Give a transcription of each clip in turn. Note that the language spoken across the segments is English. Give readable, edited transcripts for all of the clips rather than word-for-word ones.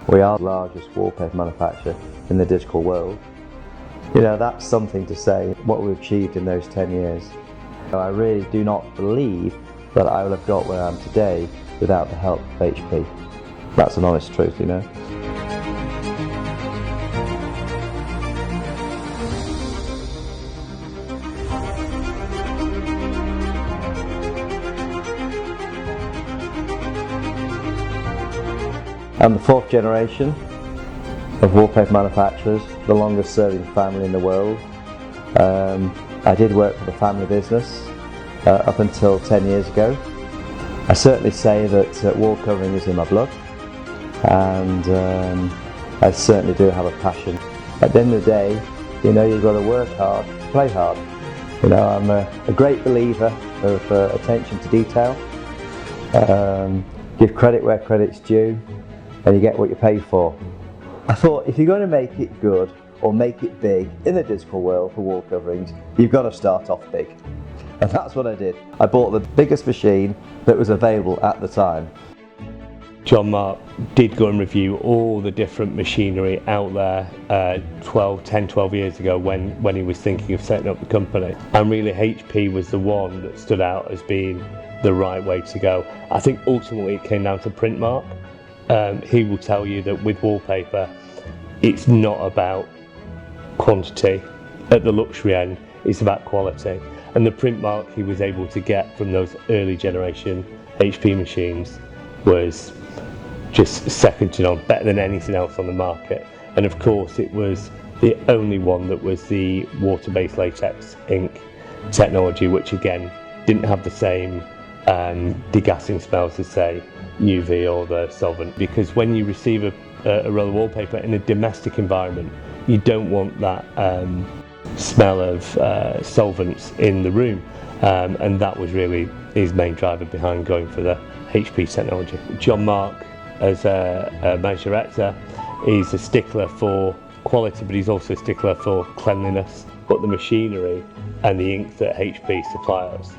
We are the largest wallpaper manufacturer in the digital world. You know, that's something to say, what we've achieved in those 10 years. I really do not believe that I would have got where I am today without the help of HP. That's an honest truth, you know. I'm the 4th generation of wallpaper manufacturers, the longest serving family in the world. I did work for the family business up until 10 years ago. I certainly say that wall covering is in my blood, and I certainly do have a passion. At the end of the day, you know, you've got to work hard, play hard. You know, I'm a great believer of attention to detail. Give credit where credit's due, and you get what you pay for. I thought, if you're going to make it good or make it big in the digital world for wall coverings, you've got to start off big. And that's what I did. I bought the biggest machine that was available at the time. John Mark did go and review all the different machinery out there 10, 12 years ago when he was thinking of setting up the company. And really HP was the one that stood out as being the right way to go. I think ultimately it came down to print Mark. He will tell you that with wallpaper, it's not about quantity at the luxury end, it's about quality. And the print mark he was able to get from those early generation HP machines was just second to none, better than anything else on the market. And of course it was the only one that was the water-based latex ink technology, which again didn't have the same degassing smells as say UV or the solvent, because when you receive a roll of wallpaper in a domestic environment, you don't want that smell of solvents in the room, and that was really his main driver behind going for the HP technology. John Mark, as a managing director, is a stickler for quality, but he's also a stickler for cleanliness. But the machinery and the ink that HP supply us,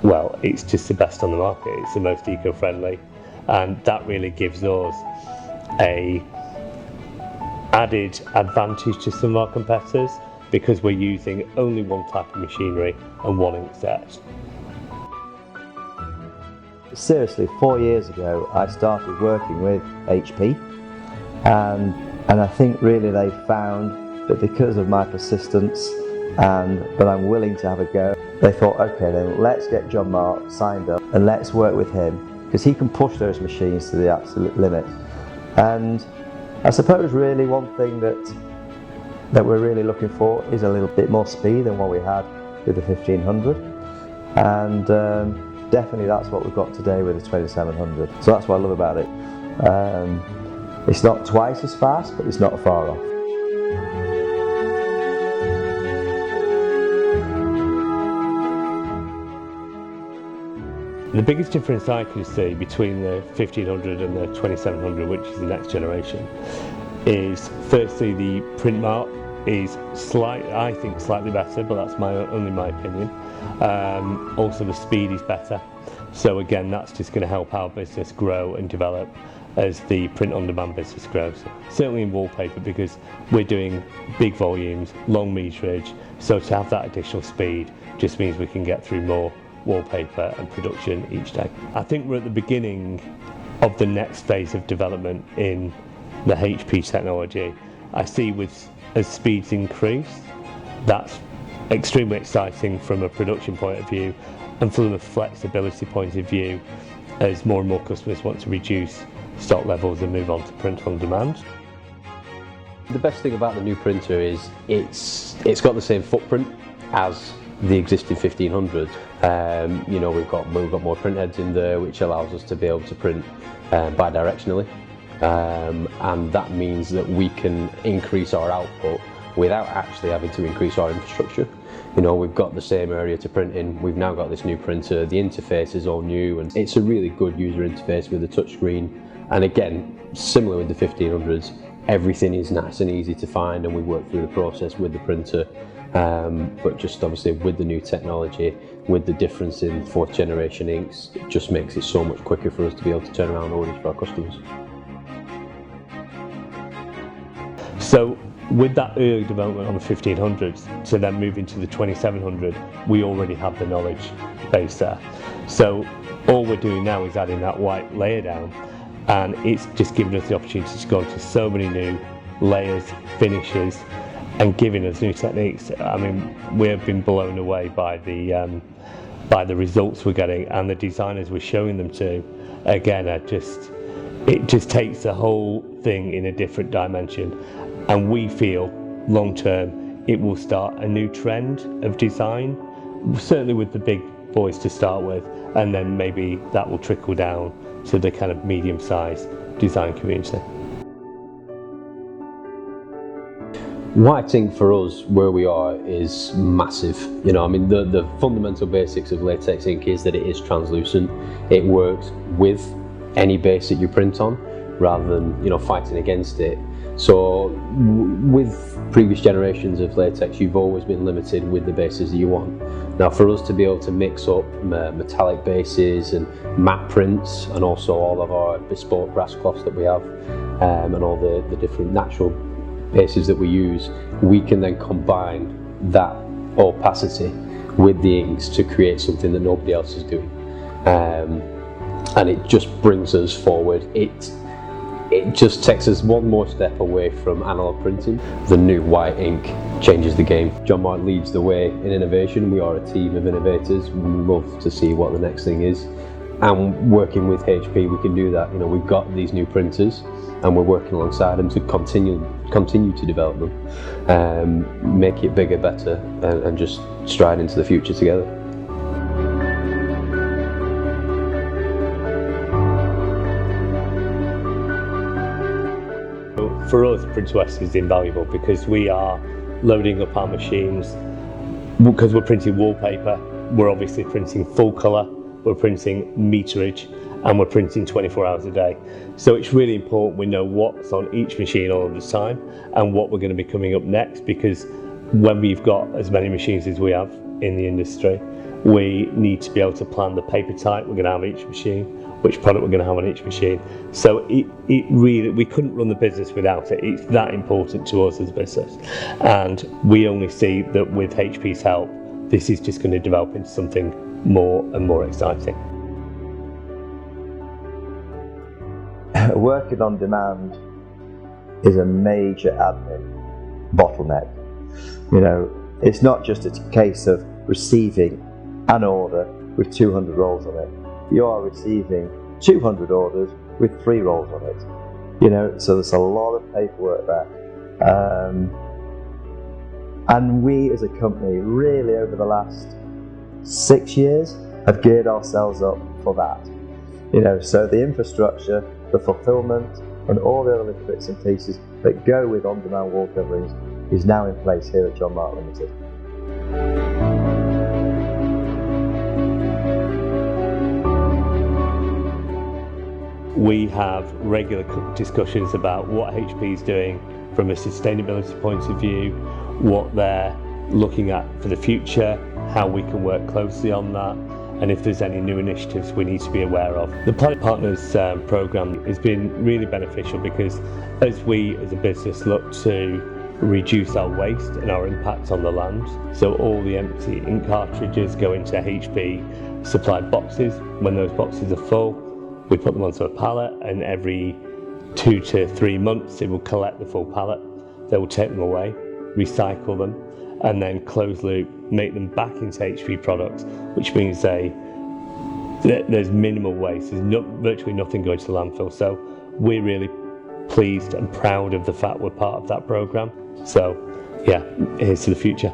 well, it's just the best on the market. It's the most eco-friendly, and that really gives us a added advantage to some of our competitors, because we're using only one type of machinery and one ink set. Seriously, 4 years ago I started working with HP, and I think really they found that because of my persistence and that I'm willing to have a go, they thought, okay then, let's get John Mark signed up and let's work with him, because he can push those machines to the absolute limit. And I suppose really one thing that we're really looking for is a little bit more speed than what we had with the 1500, and definitely that's what we've got today with the 2700. So that's what I love about it. It's not twice as fast, but it's not far off. The biggest difference I can see between the 1500 and the 2700, which is the next generation, is firstly the print mark is I think slightly better, but that's only my opinion. Also the speed is better. So again, that's just going to help our business grow and develop as the print on demand business grows. Certainly in wallpaper, because we're doing big volumes, long meterage, so to have that additional speed just means we can get through more wallpaper and production each day. I think we're at the beginning of the next phase of development in the HP technology. I see as speeds increase, that's extremely exciting from a production point of view, and from a flexibility point of view, as more and more customers want to reduce stock levels and move on to print on demand. The best thing about the new printer is it's got the same footprint as the existing 1500. You know, we've got more print heads in there, which allows us to be able to print bidirectionally, and that means that we can increase our output without actually having to increase our infrastructure. You know, we've got the same area to print in, we've now got this new printer, the interface is all new, and it's a really good user interface with a touchscreen. And again, similar with the 1500s, everything is nice and easy to find, and we work through the process with the printer. But just obviously with the new technology, with the difference in 4th generation inks, it just makes it so much quicker for us to be able to turn around orders for our customers. So with that early development on the 1500s to then move into the 2700, we already have the knowledge base there. So all we're doing now is adding that white layer down, and it's just giving us the opportunity to go into so many new layers, finishes, and giving us new techniques. I mean, we have been blown away by the results we're getting, and the designers we're showing them to, again, it just takes the whole thing in a different dimension. And we feel long term it will start a new trend of design, certainly with the big boys to start with, and then maybe that will trickle down to the kind of medium-sized design community. What I think for us, where we are, is massive. You know, I mean, the fundamental basics of latex ink is that it is translucent. It works with any base that you print on, rather than, you know, fighting against it. So with previous generations of latex, you've always been limited with the bases that you want. Now, for us to be able to mix up metallic bases and matte prints, and also all of our bespoke brass cloths that we have, and all the different natural bases that we use, we can then combine that opacity with the inks to create something that nobody else is doing. And it just brings us forward. It just takes us one more step away from analog printing. The new white ink changes the game. John Mark leads the way in innovation. We are a team of innovators. We love to see what the next thing is. And working with HP, we can do that. You know, we've got these new printers, and we're working alongside them to continue to develop them, make it bigger, better, and just stride into the future together. For us, Print2S is invaluable because we are loading up our machines. Because we're printing wallpaper, we're obviously printing full colour, we're printing meterage, and we're printing 24 hours a day. So it's really important we know what's on each machine all of the time and what we're going to be coming up next, because when we've got as many machines as we have in the industry, we need to be able to plan the paper type we're going to have on each machine, which product we're going to have on each machine. So it really, we couldn't run the business without it. It's that important to us as a business. And we only see that with HP's help, this is just going to develop into something more and more exciting. Working on demand is a major admin bottleneck. You know, it's not just a case of receiving an order with 200 rolls on it. You are receiving 200 orders with 3 rolls on it. You know, so there's a lot of paperwork there. And we as a company really over the last 6 years have geared ourselves up for that. You know, so the infrastructure, the fulfillment, and all the other little bits and pieces that go with on-demand wall coverings is now in place here at John Mark Ltd. We have regular discussions about what HP is doing from a sustainability point of view, what they're looking at for the future, how we can work closely on that, and if there's any new initiatives we need to be aware of. The Planet Partners programme has been really beneficial because as we as a business look to reduce our waste and our impact on the land, so all the empty ink cartridges go into HP supplied boxes. When those boxes are full, we put them onto a pallet, and every 2 to 3 months it will collect the full pallet. They will take them away, recycle them, and then close loop, make them back into HP products, which means there's minimal waste. There's virtually nothing going to the landfill. So we're really pleased and proud of the fact we're part of that programme. So yeah, here's to the future.